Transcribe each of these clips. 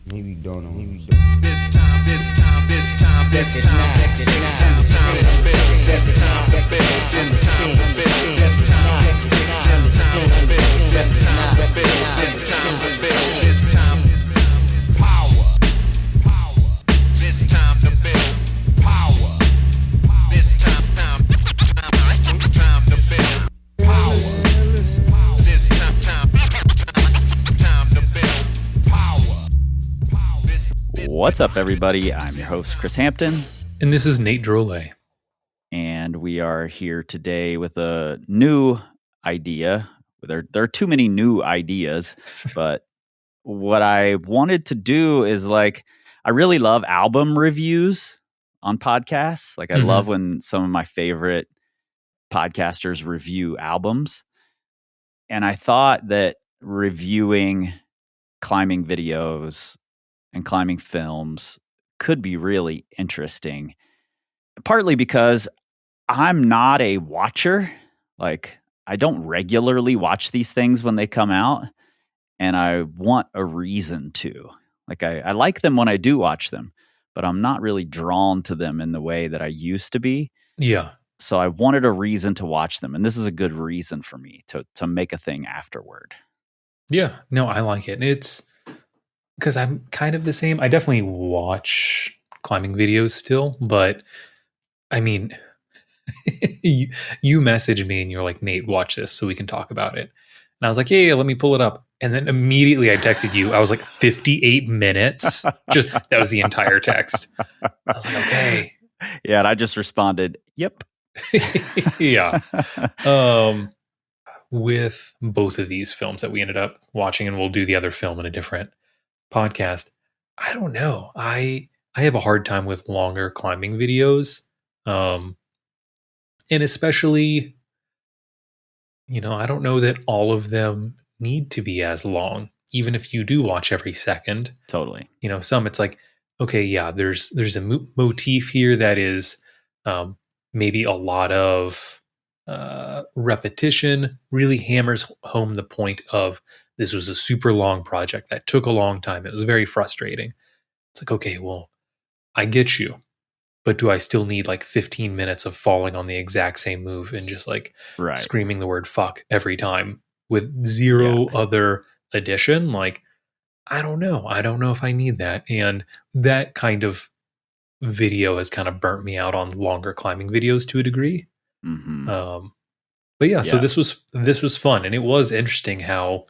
Maybe don't know. This time, this time, this time, this time, this time to build, this time to build, this time to build, this time to build, this time to build, this time to build, this time to build, this time power, this time to build power, this time to build power, this time to build power. What's up, everybody? I'm your host, Chris Hampton. And this is Nate Drolet. And we are here today with a new idea. There are too many new ideas, but what I wanted to do is I really love album reviews on podcasts. I love when some of my favorite podcasters review albums. And I thought that reviewing climbing videos and climbing films could be really interesting. Partly because I'm not a watcher. I don't regularly watch these things when they come out, and I want a reason to. I like them when I do watch them, but I'm not really drawn to them in the way that I used to be. Yeah. So I wanted a reason to watch them, and this is a good reason for me to make a thing afterward. Yeah. No, I like it. It's because I'm kind of the same. I definitely watch climbing videos still, but I mean, you messaged me and you're like, Nate, watch this so we can talk about it. And I was like, yeah, let me pull it up. And then immediately I texted you. I was like, 58 minutes. That was the entire text. I was like, okay. Yeah, and I just responded, yep. Yeah. With both of these films that we ended up watching, and we'll do the other film in a different podcast. I don't know. I have a hard time with longer climbing videos. And especially, I don't know that all of them need to be as long, even if you do watch every second. Totally. Some it's like, okay, yeah, there's a motif here that is maybe a lot of repetition, really hammers home the point of this was a super long project that took a long time. It was very frustrating. It's like, okay, well, I get you. But do I still need 15 minutes of falling on the exact same move and just screaming the word fuck every time with zero other addition? I don't know. I don't know if I need that. And that kind of video has kind of burnt me out on longer climbing videos to a degree. Mm-hmm. But yeah, so this was fun. And it was interesting how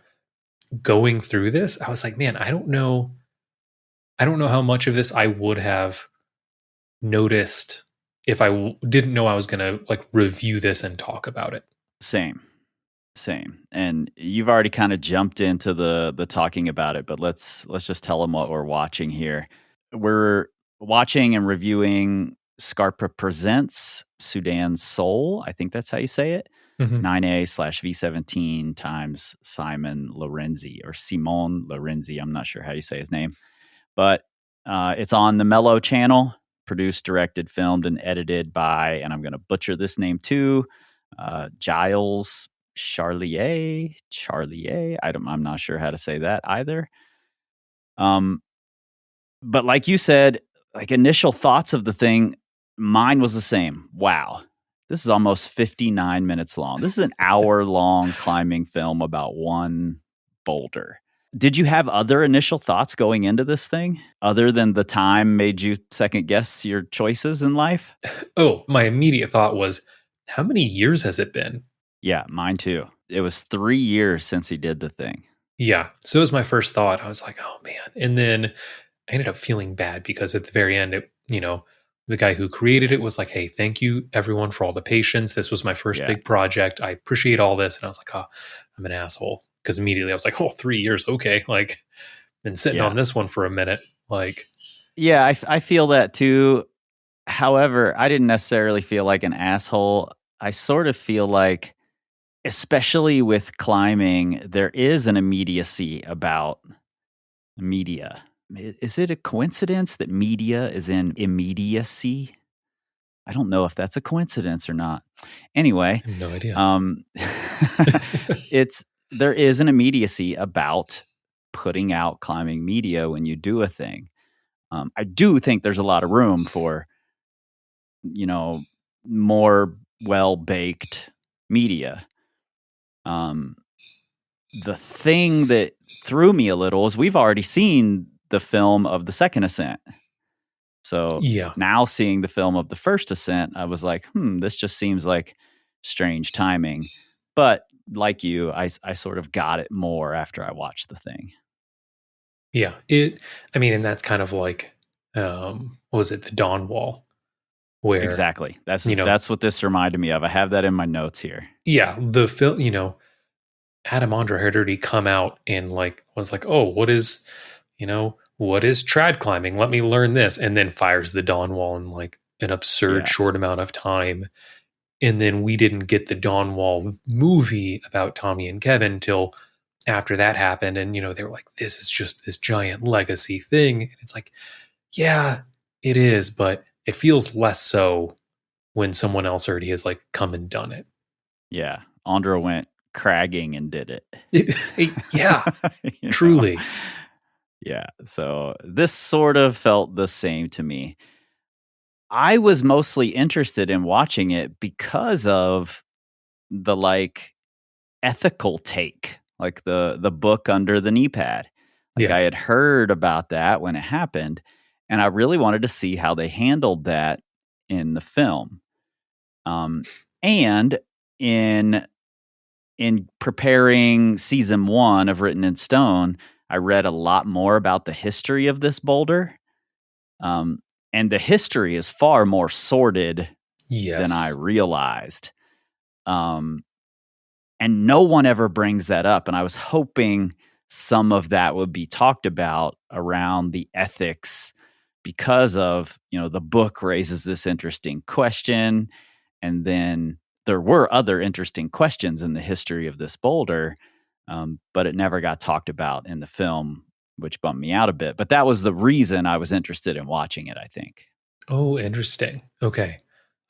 going through this, I was like, man, I don't know how much of this I would have noticed if I didn't know I was going to review this and talk about it. Same. And you've already kind of jumped into the talking about it, but let's just tell them what we're watching here. We're watching and reviewing Scarpa Presents, Soudain Seul. I think that's how you say it. 9A/V17 times Simon Lorenzi or Simon Lorenzi. I'm not sure how you say his name, but it's on the Mellow channel. Produced, directed, filmed, and edited by, and I'm going to butcher this name too, Gilles Charlier. I'm not sure how to say that either. But like you said, initial thoughts of the thing, mine was the same. Wow, this is almost 59 minutes long. This is an hour-long climbing film about one boulder. Did you have other initial thoughts going into this thing other than the time made you second guess your choices in life? Oh, my immediate thought was, how many years has it been? Yeah, mine too. It was 3 years since he did the thing. Yeah. So it was my first thought. I was like, oh man. And then I ended up feeling bad because at the very end, the guy who created it was like, hey, thank you everyone for all the patience. This was my first big project. I appreciate all this. And I was like, oh, I'm an asshole. Because immediately I was like, oh, 3 years. Okay. Been sitting on this one for a minute. Yeah, I feel that too. However, I didn't necessarily feel like an asshole. I sort of feel like, especially with climbing, there is an immediacy about media. Is it a coincidence that media is in immediacy? I don't know if that's a coincidence or not. Anyway, I have no idea. There is an immediacy about putting out climbing media when you do a thing. I do think there's a lot of room for, more well-baked media. The thing that threw me a little is we've already seen the film of the second ascent. So Yeah. now seeing the film of the first ascent, I was like, this just seems like strange timing. But like you, I sort of got it more after I watched the thing. Yeah. And that's kind of like, what was it? The Dawn Wall, where Exactly. That's what this reminded me of. I have that in my notes here. Yeah. The film, Adam Ondra had already come out and was like, oh, what is trad climbing? Let me learn this. And then fires the Dawn Wall in like an absurd short amount of time. And then we didn't get the Dawn Wall movie about Tommy and Kevin till after that happened. And, they were like, this is just this giant legacy thing. And it's like, yeah, it is, but it feels less so when someone else already has like come and done it. Yeah. Ondra went cragging and did it. Yeah, truly. Yeah. So this sort of felt the same to me. I was mostly interested in watching it because of the ethical take, like the book under the knee pad. I had heard about that when it happened, and I really wanted to see how they handled that in the film. And in preparing season 1 of Written in Stone, I read a lot more about the history of this boulder. And the history is far more sordid than I realized. And no one ever brings that up. And I was hoping some of that would be talked about around the ethics because of, the book raises this interesting question. And then there were other interesting questions in the history of this boulder, but it never got talked about in the film, which bummed me out a bit. But that was the reason I was interested in watching it, I think. Oh, interesting. Okay.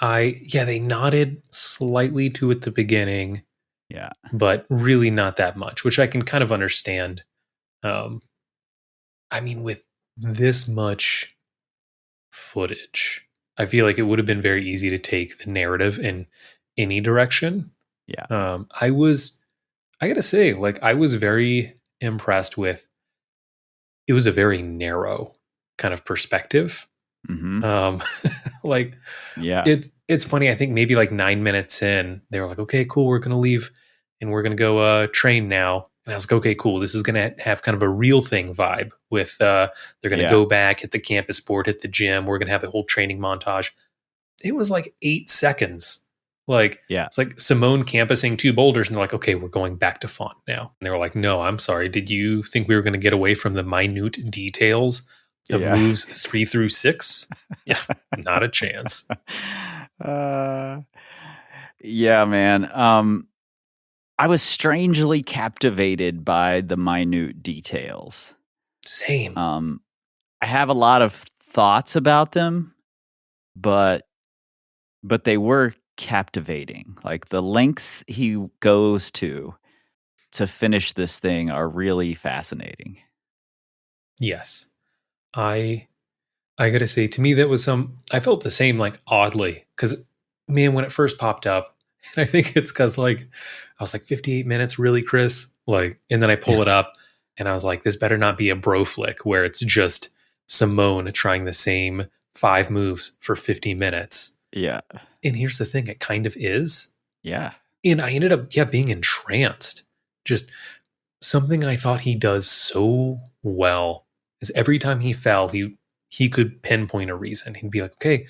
They nodded slightly to at the beginning. Yeah. But really not that much, which I can kind of understand. With this much footage, I feel like it would have been very easy to take the narrative in any direction. Yeah. I gotta say, I was very impressed with, it was a very narrow kind of perspective. Mm-hmm. It's funny. I think maybe 9 minutes in, they were like, okay, cool. We're going to leave and we're going to go train now. And I was like, okay, cool. This is going to have kind of a real thing vibe with, they're going to go back, hit the campus sport, hit the gym. We're going to have a whole training montage. It was 8 seconds. It's like Simone campusing 2 boulders and they're like, okay, we're going back to font now. And they were like, no, I'm sorry. Did you think we were going to get away from the minute details of moves 3 through 6? Yeah, not a chance. Yeah, man. I was strangely captivated by the minute details. Same. I have a lot of thoughts about them, but they were captivating. Like the lengths he goes to finish this thing are really fascinating. Yes. I gotta say, to me, that was I felt the same, oddly, because, man, when it first popped up, and I think it's because, I was like, 58 minutes, really, Kris? And then I pull it up, and I was like, this better not be a bro flick where it's just Simone trying the same 5 moves for 50 minutes. Yeah. And here's the thing, it kind of is. Yeah. And I ended up, being entranced. Just something I thought he does so well is every time he fell, he could pinpoint a reason. He'd be like, okay,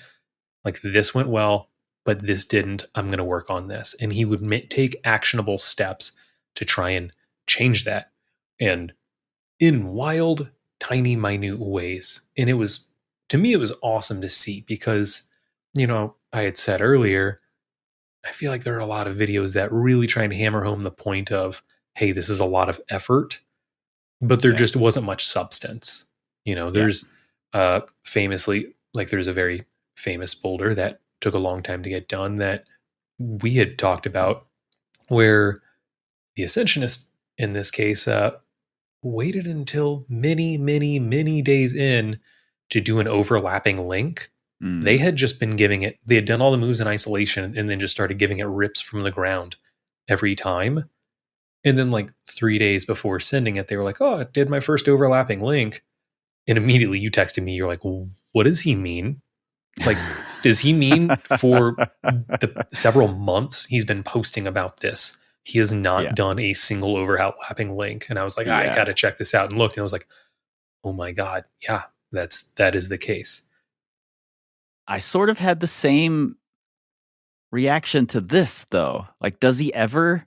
this went well, but this didn't. I'm going to work on this. And he would take actionable steps to try and change that. And in wild, tiny, minute ways. And to me, it was awesome to see because, I had said earlier, I feel like there are a lot of videos that really try and hammer home the point of, hey, this is a lot of effort, but there just wasn't much substance. There's famously, there's a very famous boulder that took a long time to get done that we had talked about where the ascensionist in this case waited until many, many, many days in to do an overlapping link. They had just been they had done all the moves in isolation and then just started giving it rips from the ground every time. And then like 3 days before sending it, they were like, oh, I did my first overlapping link. And immediately you texted me, you're like, well, what does he mean? Like, does he mean for the several months he's been posting about this, he has not done a single overlapping link? And I was like, I got to check this out, and looked, and I was like, oh my God. Yeah, that is the case. I sort of had the same reaction to this, though. Like, does he ever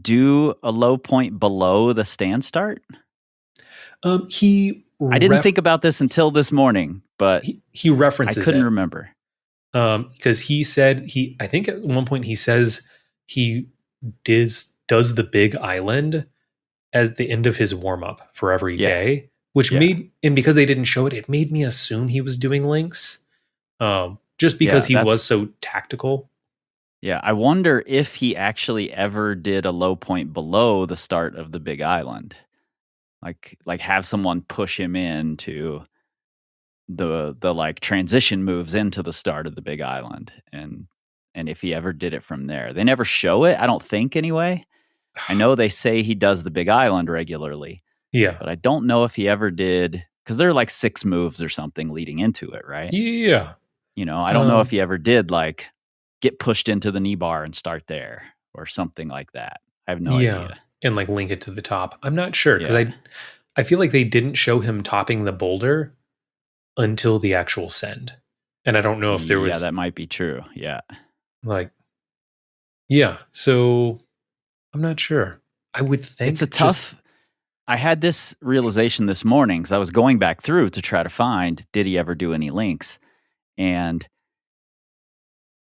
do a low point below the stand start? I didn't think about this until this morning, but he references I couldn't remember. Because he said I think at one point he says he does the big island as the end of his warm up for every day, which made, and because they didn't show it, it made me assume he was doing links. Just because he was so tactical. Yeah, I wonder if he actually ever did a low point below the start of the big island. Like have someone push him into the like transition moves into the start of the big island, and if he ever did it from there. They never show it, I don't think, anyway. I know they say he does the big island regularly. Yeah. But I don't know if he ever did, because there are like 6 moves or something leading into it, right? Yeah. You know, I don't know if he ever did like get pushed into the knee bar and start there or something like that. I have no idea. And like link it to the top. I'm not sure, because I feel like they didn't show him topping the boulder until the actual send. And I don't know if there was... Yeah, that might be true. Yeah. Like, yeah. So I'm not sure. I would think it's a tough... I had this realization this morning because I was going back through to try to find, did he ever do any links? And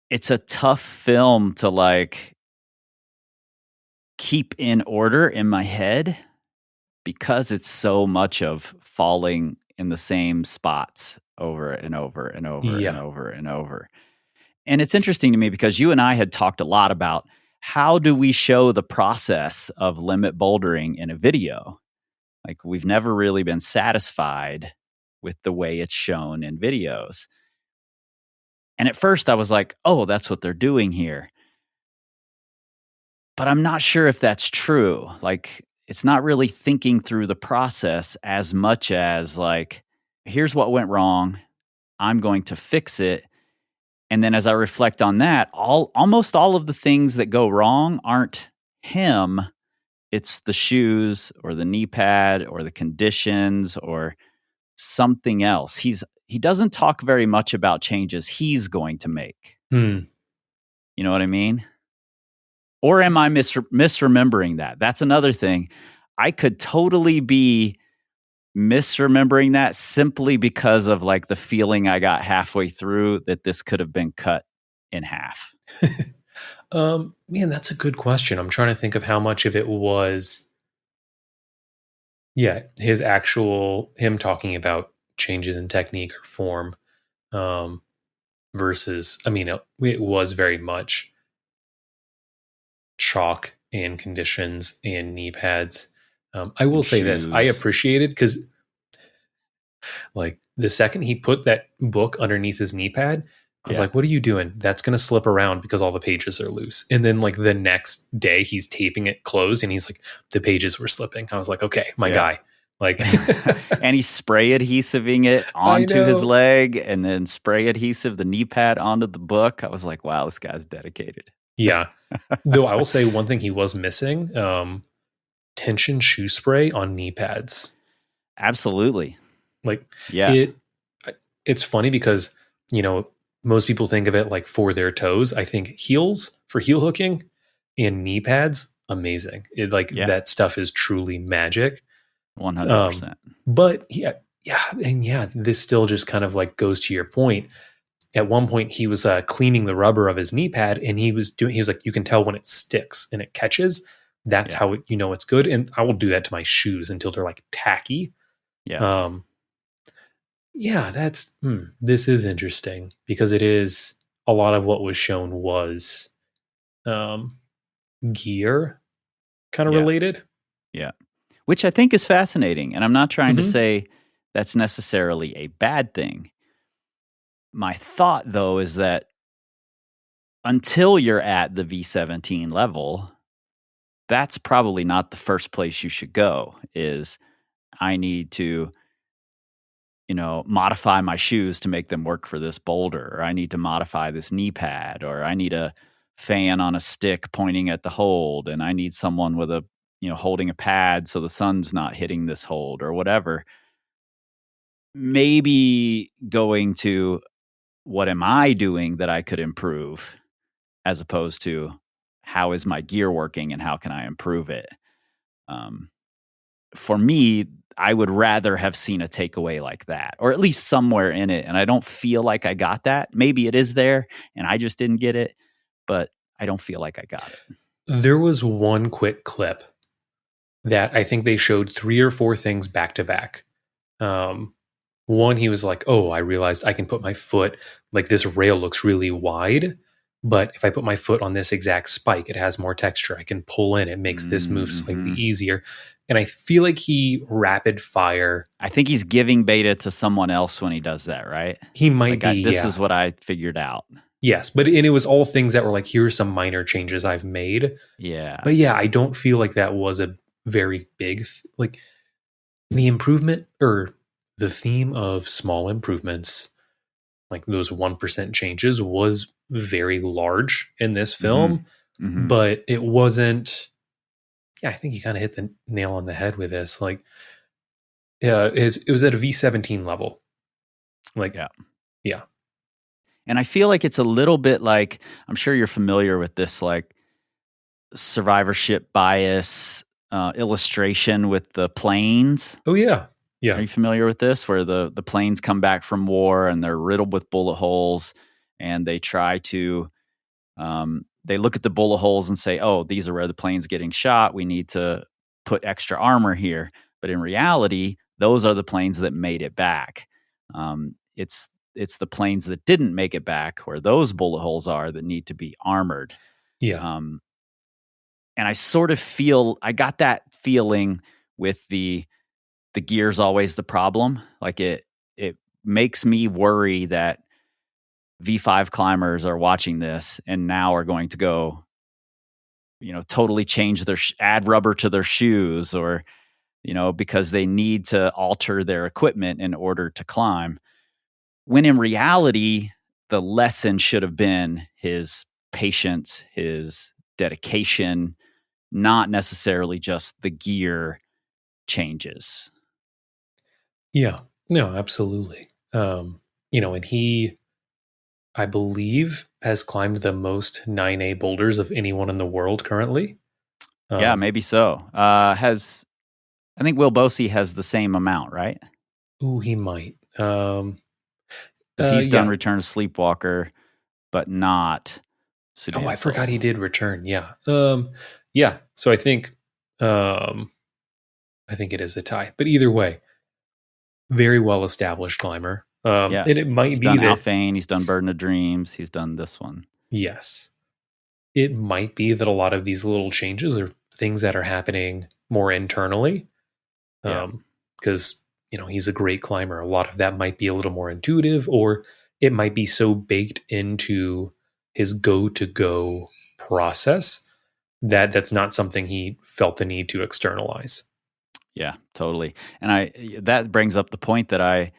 it's a tough film to like keep in order in my head because it's so much of falling in the same spots over and over and over and over and over. And it's interesting to me because you and I had talked a lot about how do we show the process of limit bouldering in a video? Like, we've never really been satisfied with the way it's shown in videos. And at first I was like, oh, that's what they're doing here. But I'm not sure if that's true. Like, it's not really thinking through the process as much as like, here's what went wrong. I'm going to fix it. And then as I reflect on that, almost all of the things that go wrong aren't him. It's the shoes or the knee pad or the conditions or something else. He doesn't talk very much about changes he's going to make. You know what I mean? Or am I misremembering that? That's another thing. I could totally be misremembering that simply because of like the feeling I got halfway through that this could have been cut in half. Man, that's a good question. I'm trying to think of how much of it was, his actual, him talking about changes in technique or form, versus, I mean, it was very much chalk and conditions and knee pads. I will say this, I appreciated, because like the second he put that book underneath his knee pad, I was like, what are you doing? That's going to slip around because all the pages are loose. And then like the next day he's taping it closed and he's like, the pages were slipping. I was like, okay, my guy. Like, and he's spray adhesiving it onto his leg and then spray adhesive the knee pad onto the book. I was like, wow, this guy's dedicated. Yeah. Though I will say one thing he was missing, tension shoe spray on knee pads. Absolutely. Like, it's funny because, you know, most people think of it like for their toes. I think heels for heel hooking and knee pads, amazing. That stuff is truly magic. 100%. But this still just kind of like goes to your point. At one point he was cleaning the rubber of his knee pad and he was like, you can tell when it sticks and it catches. That's how it's good. And I will do that to my shoes until they're like tacky. This is interesting because it is a lot of what was shown was gear kind of related. Yeah. which I think is fascinating. And I'm not trying to Mhm. say that's necessarily a bad thing. My thought, though, is that until you're at the V17 level, that's probably not the first place you should go. Is I need to, modify my shoes to make them work for this boulder, or I need to modify this knee pad, or I need a fan on a stick pointing at the hold, and I need someone with holding a pad so the sun's not hitting this hold or whatever. Maybe going to what am I doing that I could improve, as opposed to how is my gear working and how can I improve it. For me, I would rather have seen a takeaway like that, or at least somewhere in it. And I don't feel like I got that. Maybe it is there and I just didn't get it, but I don't feel like I got it. There was one quick clip that I think they showed 3 or 4 things back to back. One, he was like, "Oh, I realized I can put my foot, like this rail looks really wide, but if I put my foot on this exact spike, it has more texture. I can pull in, it makes this move slightly easier." And I feel like he rapid fire. I think he's giving beta to someone else when he does that, right? He might be. This is what I figured out. Yes, but it was all things that were like, here's some minor changes I've made. Yeah. But yeah, I don't feel like that was a very big, like the improvement or the theme of small improvements, like those 1% changes was very large in this film, but it wasn't, I think you kind of hit the nail on the head with this. Like, yeah, it was at a V17 level. Like, yeah. And I feel like it's a little bit like, I'm sure you're familiar with this, like survivorship bias illustration with the planes. Oh, yeah. Yeah. Are you familiar with this? Where the planes come back from war and they're riddled with bullet holes, and they try to, they look at the bullet holes and say, oh, these are where the plane's getting shot. We need to put extra armor here. But in reality, those are the planes that made it back. It's the planes that didn't make it back where those bullet holes are that need to be armored. Yeah. And I sort of I got that feeling with the gear's always the problem. Like it makes me worry that V5 climbers are watching this and now are going to go, totally change their, add rubber to their shoes, or, because they need to alter their equipment in order to climb. When in reality, the lesson should have been his patience, his dedication, not necessarily just the gear changes. Yeah, no, absolutely. And he, I believe, has climbed the most 9A boulders of anyone in the world currently. Yeah, maybe so. I think Will Bosey has the same amount, right? Ooh, he might. He's done Return to Sleepwalker, but not Soudain Seul. I forgot he did Return. Yeah. Yeah. So I think it is a tie. But either way, very well established climber. And it might he's be done that Alphane, he's done Burden of Dreams, he's done this one. Yes. It might be that a lot of these little changes are things that are happening more internally. Because he's a great climber. A lot of that might be a little more intuitive, or it might be so baked into his go process that that's not something he felt the need to externalize. Yeah, totally. And that brings up the point that I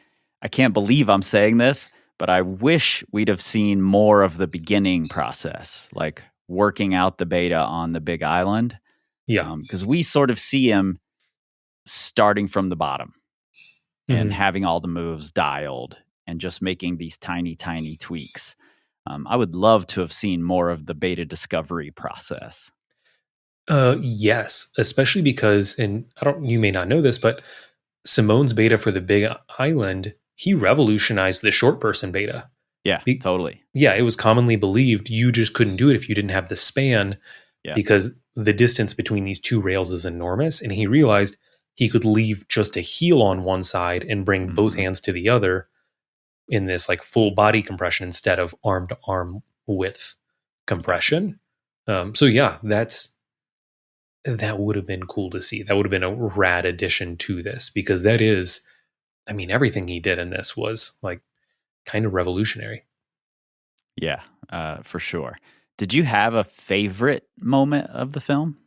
can't believe I'm saying this, but I wish we'd have seen more of the beginning process, like working out the beta on the Big Island. Yeah. Because we sort of see him starting from the bottom and having all the moves dialed and just making these tiny, tiny tweaks. I would love to have seen more of the beta discovery process. Yes, especially because, and you may not know this, but Simone's beta for the Big Island, he revolutionized the short person beta. Yeah, totally. Yeah, it was commonly believed you just couldn't do it if you didn't have the span, because the distance between these two rails is enormous. And he realized he could leave just a heel on one side and bring both hands to the other in this like full body compression instead of arm to arm width compression. So yeah, that's that would have been cool to see. That would have been a rad addition to this, because that is, I mean, everything he did in this was like kind of revolutionary. Yeah, for sure. Did you have a favorite moment of the film?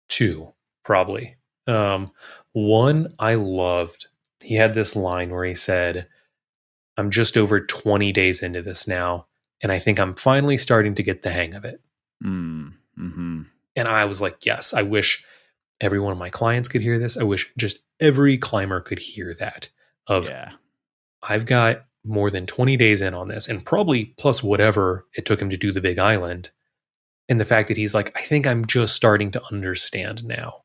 Two, probably. One I loved. He had this line where he said, "I'm just over 20 days into this now, and I think I'm finally starting to get the hang of it." Mm-hmm. And I was like, yes, I wish every one of my clients could hear this. I wish just every climber could hear that. Yeah. I've got more than 20 days in on this, and probably plus whatever it took him to do the Big Island. And the fact that he's like, I think I'm just starting to understand now.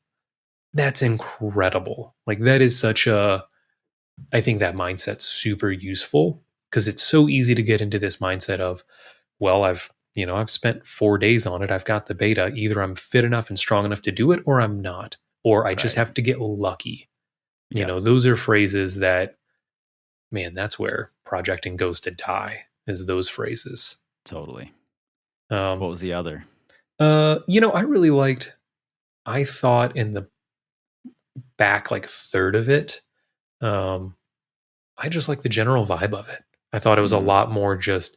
That's incredible. Like, that is I think that mindset's super useful, because it's so easy to get into this mindset of, well, I've spent 4 days on it. I've got the beta. Either I'm fit enough and strong enough to do it, or I'm not, or I just have to get lucky. You know, those are phrases that, man, that's where projecting goes to die, is those phrases. Totally. What was the other? I thought in the back like third of it, I just like the general vibe of it. I thought it was a lot more just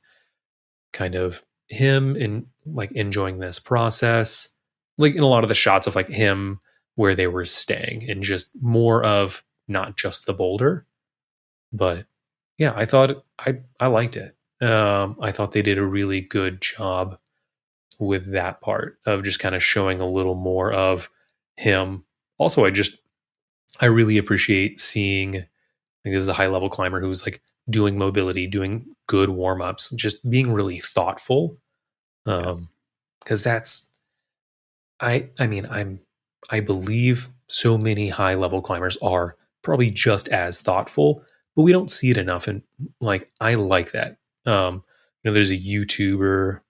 kind of him in like enjoying this process, like in a lot of the shots of like him where they were staying, and just more of not just the boulder. But yeah, I thought I liked it. I thought they did a really good job with that part of just kind of showing a little more of him. Also, I really appreciate seeing, like, this is a high level climber who's like doing mobility, doing good warm ups, just being really thoughtful. Because that's, I believe so many high level climbers are probably just as thoughtful, but we don't see it enough. And like, I like that. There's a YouTuber,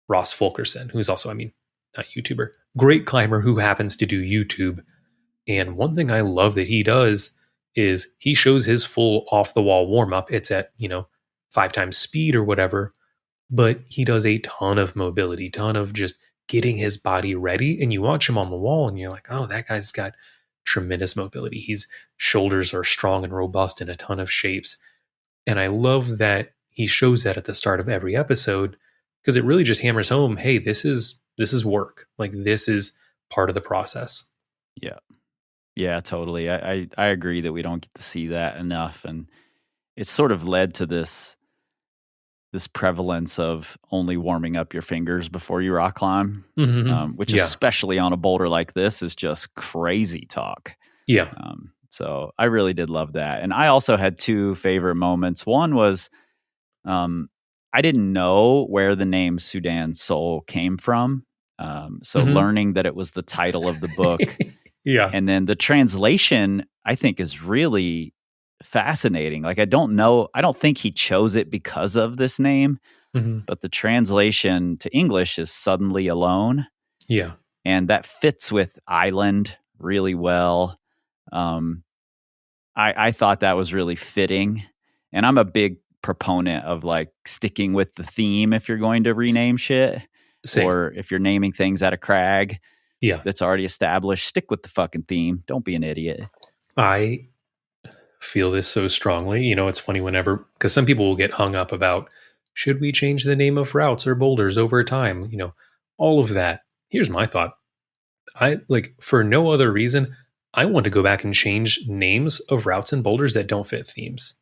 Ross Fulkerson, who's also, not YouTuber, great climber who happens to do YouTube. And one thing I love that he does is he shows his full off the wall warm up. It's at, 5 times speed or whatever, but he does a ton of mobility, ton of just getting his body ready. And you watch him on the wall and you're like, oh, that guy's got tremendous mobility. His shoulders are strong and robust in a ton of shapes. And I love that he shows that at the start of every episode, because it really just hammers home, hey, this is work. Like, this is part of the process. Yeah. Yeah, totally. I agree that we don't get to see that enough. And it's sort of led to this prevalence of only warming up your fingers before you rock climb, which especially on a boulder like this is just crazy talk. Yeah. So I really did love that. And I also had two favorite moments. One was I didn't know where the name Soudain Seul came from. So learning that it was the title of the book. Yeah. And then the translation, I think, is really fascinating. Like, I don't think he chose it because of this name, but the translation to English is suddenly alone. Yeah. And that fits with island really well. I thought that was really fitting. And I'm a big proponent of like sticking with the theme if you're going to rename shit. Same. Or if you're naming things at a crag that's already established, stick with the fucking theme. Don't be an idiot. I feel this so strongly. It's funny because some people will get hung up about, should we change the name of routes or boulders over time? All of that. Here's my thought. I for no other reason, I want to go back and change names of routes and boulders that don't fit themes.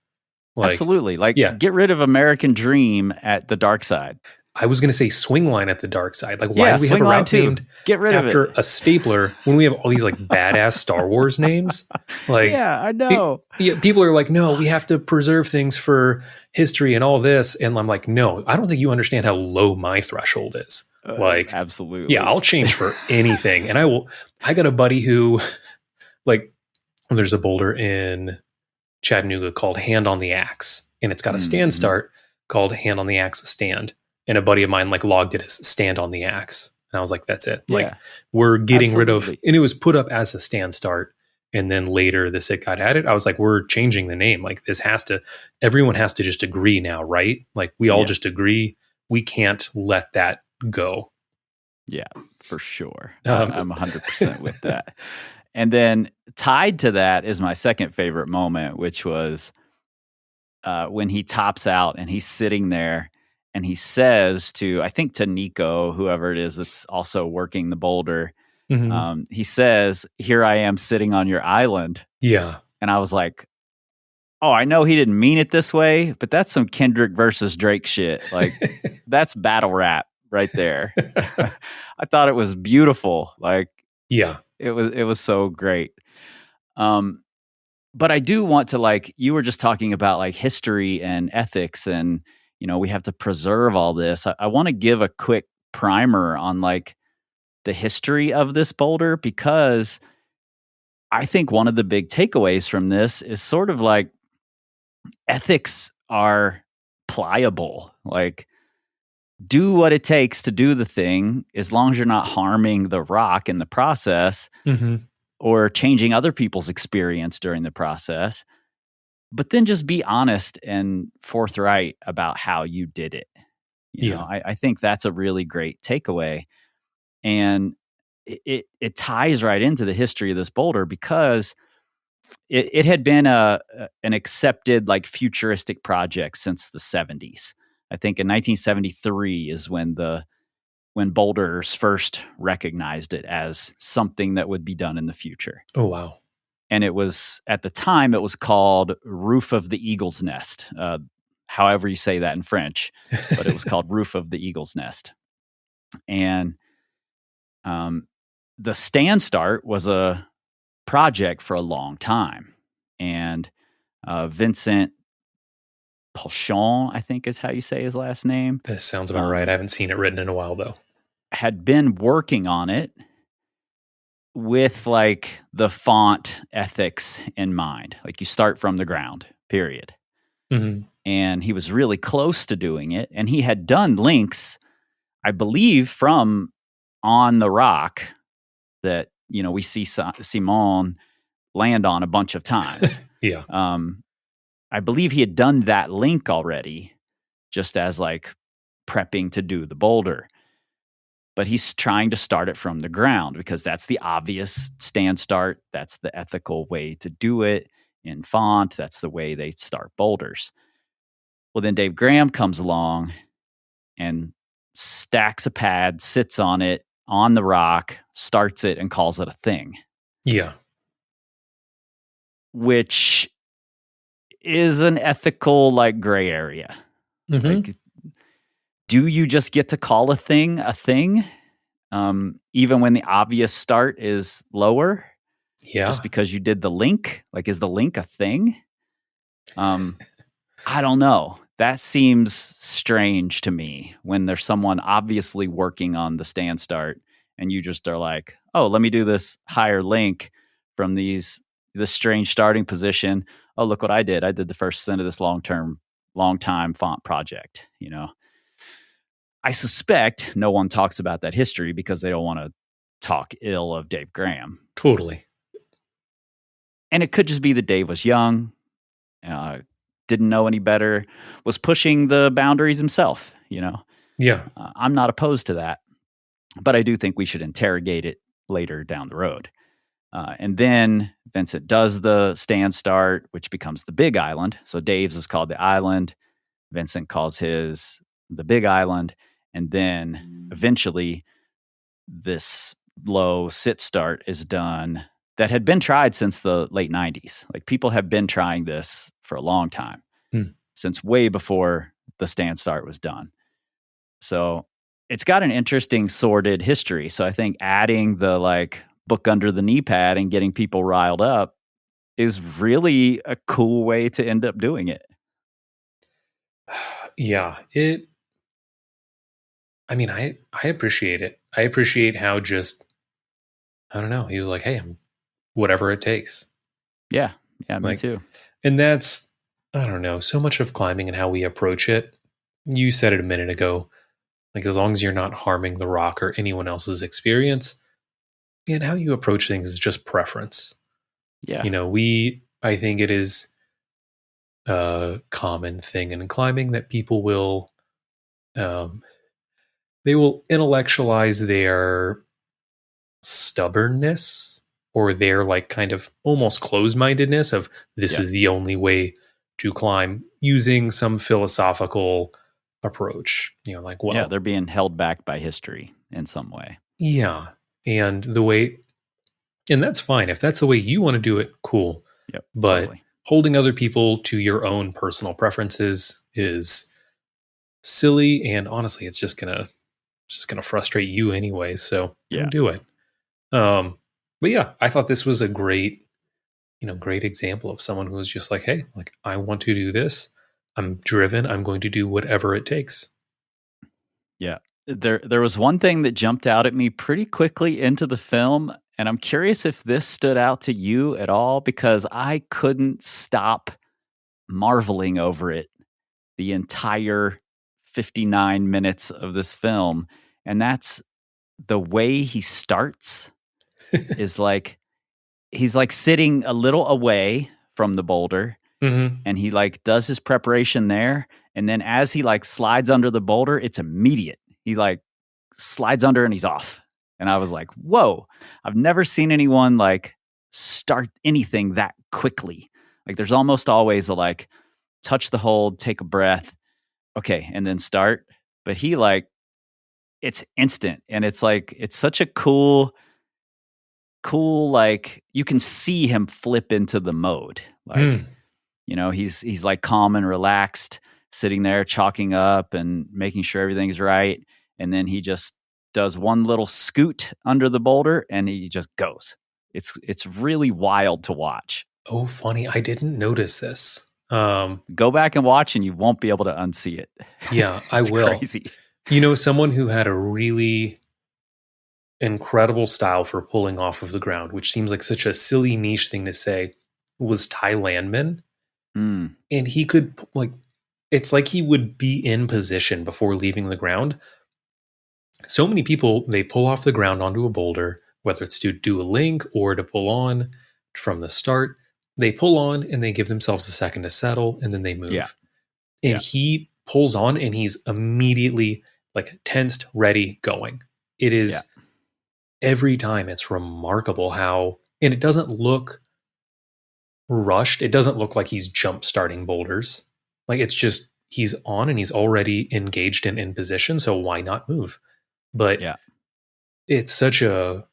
Absolutely. Get rid of American Dream at the dark side. I was going to say swing line at the dark side. Like, why do we have a route named Get rid after of it. a stapler when we have all these like badass Star Wars names? Like, yeah, I know. People are like, no, we have to preserve things for history and all this. And I'm like, no, I don't think you understand how low my threshold is. Absolutely. Yeah, I'll change for anything. And I got a buddy who, like, there's a boulder in Chattanooga called Hand on the Axe, and it's got a stand start called Hand on the Axe Stand. And a buddy of mine like logged it as Stand on the Axe. And I was like, that's it. Like, we're getting rid of, and it was put up as a stand start. And then later the sit got added. I was like, we're changing the name. Like, everyone has to just agree now, right? Like, we all just agree. We can't let that go. Yeah, for sure. Um, I'm 100% with that. And then tied to that is my second favorite moment, which was when he tops out and he's sitting there and he says to, I think to Nico, whoever it is that's also working the boulder, mhm. he says, "Here I am sitting on your island." Yeah. And I was like, oh, I know he didn't mean it this way, but that's some Kendrick versus Drake shit. Like, that's battle rap right there. I thought it was beautiful. Like, Yeah. it was so great. But I do want to, like, you were just talking about like history and ethics, and we have to preserve all this. I want to give a quick primer on like the history of this boulder, because I think one of the big takeaways from this is sort of like ethics are pliable. Like, do what it takes to do the thing as long as you're not harming the rock in the process Mhm. or changing other people's experience during the process. But then just be honest and forthright about how you did it. Yeah. I think that's a really great takeaway. And it ties right into the history of this boulder, because it had been an accepted like futuristic project since the 70s. I think in 1973 is when boulders first recognized it as something that would be done in the future. Oh, wow. And it was, at the time, it was called Roof of the Eagle's Nest. However you say that in French, but it was called Roof of the Eagle's Nest. And the stand start was a project for a long time. And Vincent Pochon, I think is how you say his last name, That sounds about right. I haven't seen it written in a while, though. had been working on it with like the font ethics in mind. Like, you start from the ground, period. Mhm. And he was really close to doing it. And he had done links, I believe, from On the Rock that, we see Simon land on a bunch of times. Yeah. I believe he had done that link already, just as like prepping to do the boulder. But he's trying to start it from the ground because that's the obvious stand start. That's the ethical way to do it in font. That's the way they start boulders. Well, then Dave Graham comes along and stacks a pad, sits on it, on the rock, starts it, and calls it a thing. Yeah. Which is an ethical, like, gray area. Mhm. Like, do you just get to call a thing a thing? Even when the obvious start is lower, Yeah. just because you did the link? Like, is the link a thing? I don't know. That seems strange to me when there's someone obviously working on the stand start and you just are like, oh, let me do this higher link from this strange starting position. Oh, look what I did. I did the first ascent of this long time font project. I suspect no one talks about that history because they don't want to talk ill of Dave Graham. Totally. And it could just be that Dave was young, didn't know any better, was pushing the boundaries himself. Yeah. I'm not opposed to that, but I do think we should interrogate it later down the road. And then Vincent does the stand start, which becomes the Big Island. So Dave's is called the Island. Vincent calls his the Big Island. And then eventually this low sit start is done that had been tried since the late 90s. Like, people have been trying this for a long time, since way before the stand start was done. So it's got an interesting sordid history. So I think adding the like book under the knee pad and getting people riled up is really a cool way to end up doing it. Yeah. I appreciate it. I appreciate how just, I don't know. He was like, hey, I'm whatever it takes. Yeah. Yeah, me Like, too. And that's, I don't know, so much of climbing and how we approach it. You said it a minute ago. Like, as long as you're not harming the rock or anyone else's experience, and how you approach things is just preference. Yeah. I think it is a common thing in climbing that people will they will intellectualize their stubbornness or their like kind of almost closed-mindedness of this Yeah. is the only way to climb using some philosophical approach. Like, well, Yeah, they're being held back by history in some way. yeah. And that's fine. If that's the way you want to do it, cool. Yep, But totally. holding other people to your own personal preferences is silly, and honestly, it's just gonna frustrate you anyway. So Yeah. don't do it. But yeah, I thought this was a great example of someone who was just like, hey, like I want to do this. I'm driven. I'm going to do whatever it takes. Yeah. There was one thing that jumped out at me pretty quickly into the film, and I'm curious if this stood out to you at all, because I couldn't stop marveling over it the entire 59 minutes of this film. And that's the way he starts is like he's like sitting a little away from the boulder, Mm-hmm. and he like does his preparation there, and then as he like slides under the boulder, it's immediate. He like slides under and he's off. And I was like, whoa, I've never seen anyone like start anything that quickly. Like there's almost always a like touch the hold, take a breath, okay, and then start. But he like, it's instant. And it's like, it's such a cool, like you can see him flip into the mode. Like, he's like calm and relaxed, sitting there chalking up and making sure everything's right. And then he just does one little scoot under the boulder and he just goes. It's really wild to watch. Oh, funny. I didn't notice this. Go back and watch and you won't be able to unsee it. Yeah, I will. Crazy. Someone who had a really incredible style for pulling off of the ground, which seems like such a silly niche thing to say, was Ty Landman. Mm. And he could it's like he would be in position before leaving the ground. So many people, they pull off the ground onto a boulder, whether it's to do a link or to pull on from the start. They pull on and they give themselves a second to settle and then they move. Yeah. And he pulls on and he's immediately like tensed, ready, going. It is every time. It's remarkable how, and it doesn't look rushed. It doesn't look like he's jump starting boulders. Like it's just, he's on and he's already engaged and in position. So why not move? But it's such a,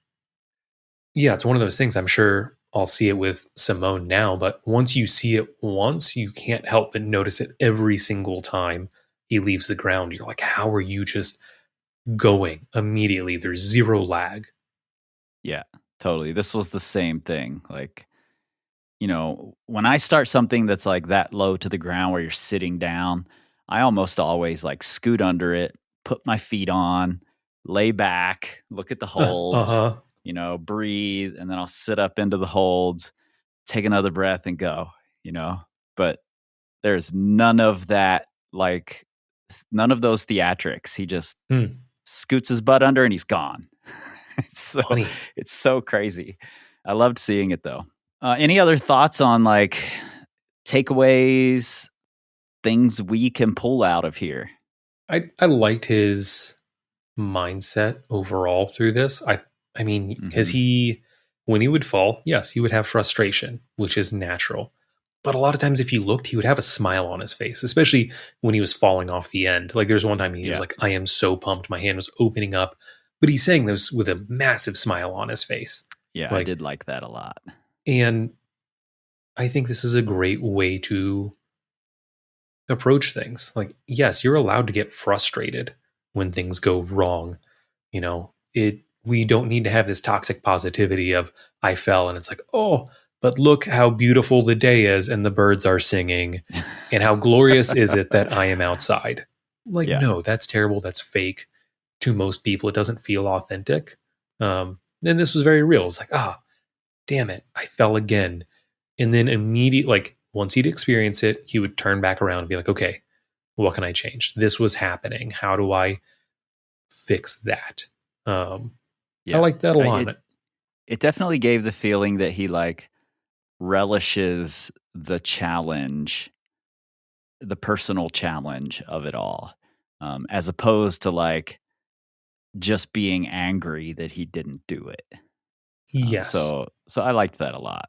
it's one of those things. I'm sure I'll see it with Simone now, but once you see it once, you can't help but notice it every single time he leaves the ground. You're like, how are you just going immediately? There's zero lag. Yeah, totally. This was the same thing. Like, when I start something that's like that low to the ground where you're sitting down, I almost always like scoot under it, put my feet on, lay back, look at the holds, breathe, and then I'll sit up into the holds, take another breath and go, but there's none of that, like none of those theatrics. He just scoots his butt under and he's gone. It's so crazy. I loved seeing it though. Any other thoughts on like takeaways, things we can pull out of here? I liked his mindset overall through this. I mean, because when he would fall, yes, he would have frustration, which is natural. But a lot of times if you looked, he would have a smile on his face, especially when he was falling off the end. Like there's one time he was like, I am so pumped. My hand was opening up. But he's saying those with a massive smile on his face. Yeah, I did like that a lot. And I think this is a great way to approach things. Like, yes, you're allowed to get frustrated when things go wrong. We don't need to have this toxic positivity of I fell and it's like, oh, but look how beautiful the day is and the birds are singing and how glorious is it that I am outside. Like, no, that's terrible. That's fake. To most people, it doesn't feel authentic. And this was very real. It's like, damn it, I fell again. And then immediately, like once he'd experience it, he would turn back around and be like, okay, what can I change? This was happening. How do I fix that? I like that a lot. It definitely gave the feeling that he like relishes the challenge, the personal challenge of it all, as opposed to like just being angry that he didn't do it. Yes. So I liked that a lot.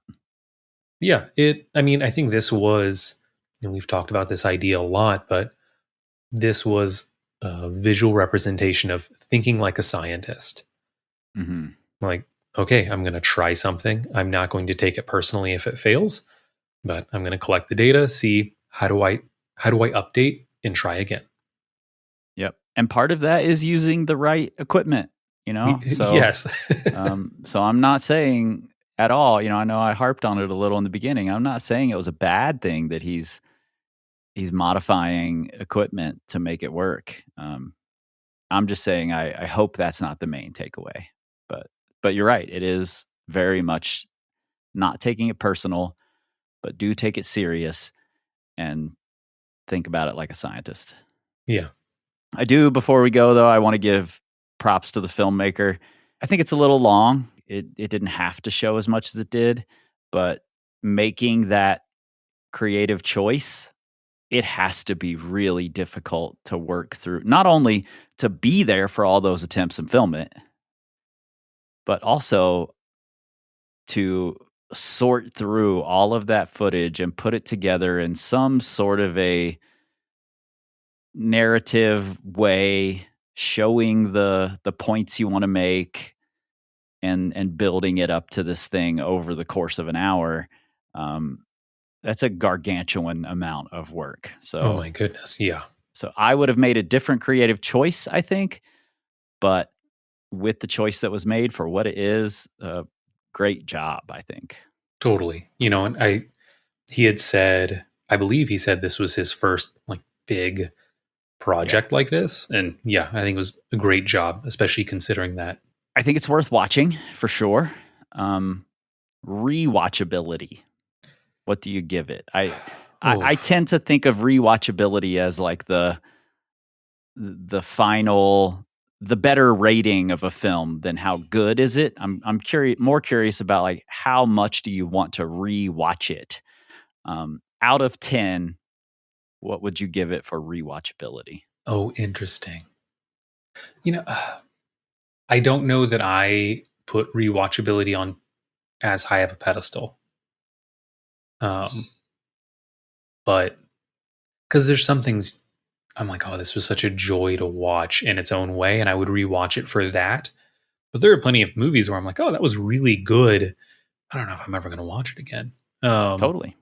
Yeah. I think this was, and we've talked about this idea a lot, but this was a visual representation of thinking like a scientist. Mm-hmm. Like, okay, I'm going to try something. I'm not going to take it personally if it fails, but I'm going to collect the data, see how do I update and try again. Yep. And part of that is using the right equipment, So, yes. So I'm not saying at all, I know I harped on it a little in the beginning. I'm not saying it was a bad thing that he's modifying equipment to make it work. I'm just saying I hope that's not the main takeaway. But you're right. It is very much not taking it personal, but do take it serious and think about it like a scientist. Yeah. I do, before we go, though, I want to give props to the filmmaker. I think it's a little long. It didn't have to show as much as it did, but making that creative choice, it has to be really difficult to work through. Not only to be there for all those attempts and film it, but also to sort through all of that footage and put it together in some sort of a narrative way, showing the points you want to make and building it up to this thing over the course of an hour. That's a gargantuan amount of work. So, oh my goodness. Yeah. So I would have made a different creative choice, I think, but with the choice that was made for what it is, great job, I think. Totally. And he had said, I believe he said this was his first like big project like this. And yeah, I think it was a great job, especially considering that. I think it's worth watching for sure. Rewatchability. What do you give it? I tend to think of rewatchability as like the final, the better rating of a film than how good is it. I'm more curious about like how much do you want to rewatch it? Out of 10, what would you give it for rewatchability? Oh, interesting. I don't know that I put rewatchability on as high of a pedestal. But because there's some things I'm like, oh, this was such a joy to watch in its own way, and I would rewatch it for that. But there are plenty of movies where I'm like, oh, that was really good. I don't know if I'm ever going to watch it again. Totally.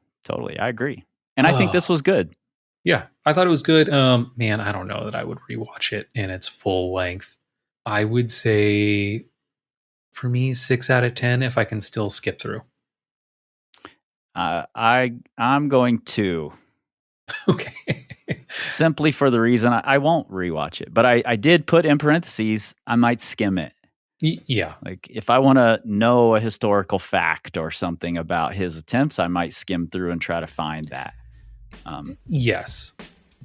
I agree. And I think this was good. Yeah, I thought it was good. Man, I don't know that I would rewatch it in its full length. I would say, for me, 6 out of 10 if I can still skip through. I'm going 2. Okay. Simply for the reason I won't rewatch it. But I did put in parentheses, I might skim it. Yeah. Like if I want to know a historical fact or something about his attempts, I might skim through and try to find that. Yes.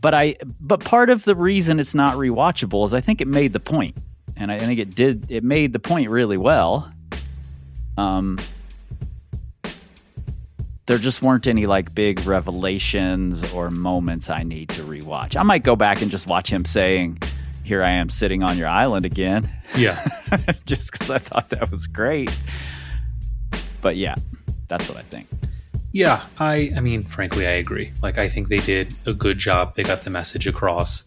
But part of the reason it's not rewatchable is I think it made the point. And I think it made the point really well. There just weren't any like big revelations or moments I need to rewatch. I might go back and just watch him saying, "Here I am sitting on your island again." Yeah. Just because I thought that was great. But yeah, that's what I think. Yeah, I mean, frankly, I agree. Like, I think they did a good job. They got the message across.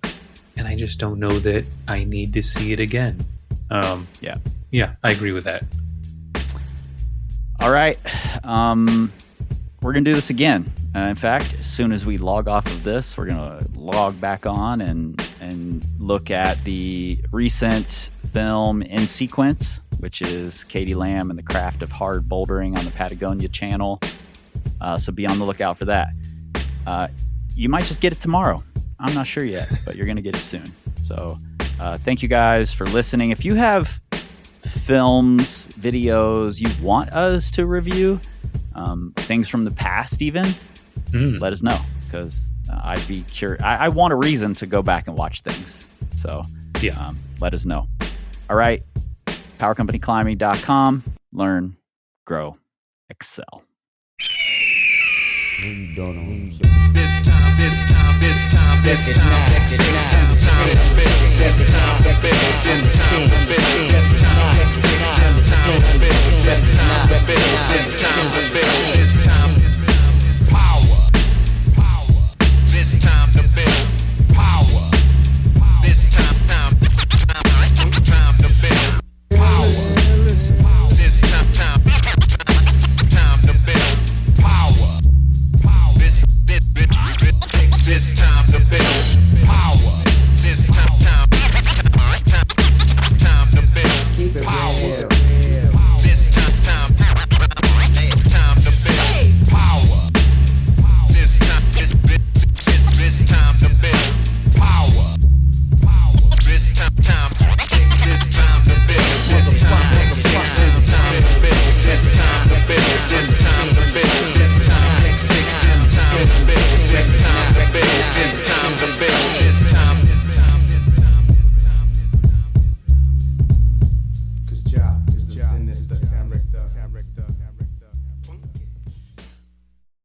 And I just don't know that I need to see it again. Yeah, I agree with that. All right. We're going to do this again. In fact, as soon as we log off of this, we're going to log back on and look at the recent film In Sequence, which is Katie Lamb and the Craft of Hard Bouldering on the Patagonia channel. So be on the lookout for that. You might just get it tomorrow. I'm not sure yet, but you're going to get it soon. So thank you guys for listening. If you have films, videos you want us to review, things from the past even, let us know, because I'd be curious. I want a reason to go back and watch things. So yeah, let us know. All right. PowerCompanyClimbing.com. Learn, grow, excel. Maybe you don't know me. This time, this time, this time, this time, this time to build, this time to build, this time to build, this time to build.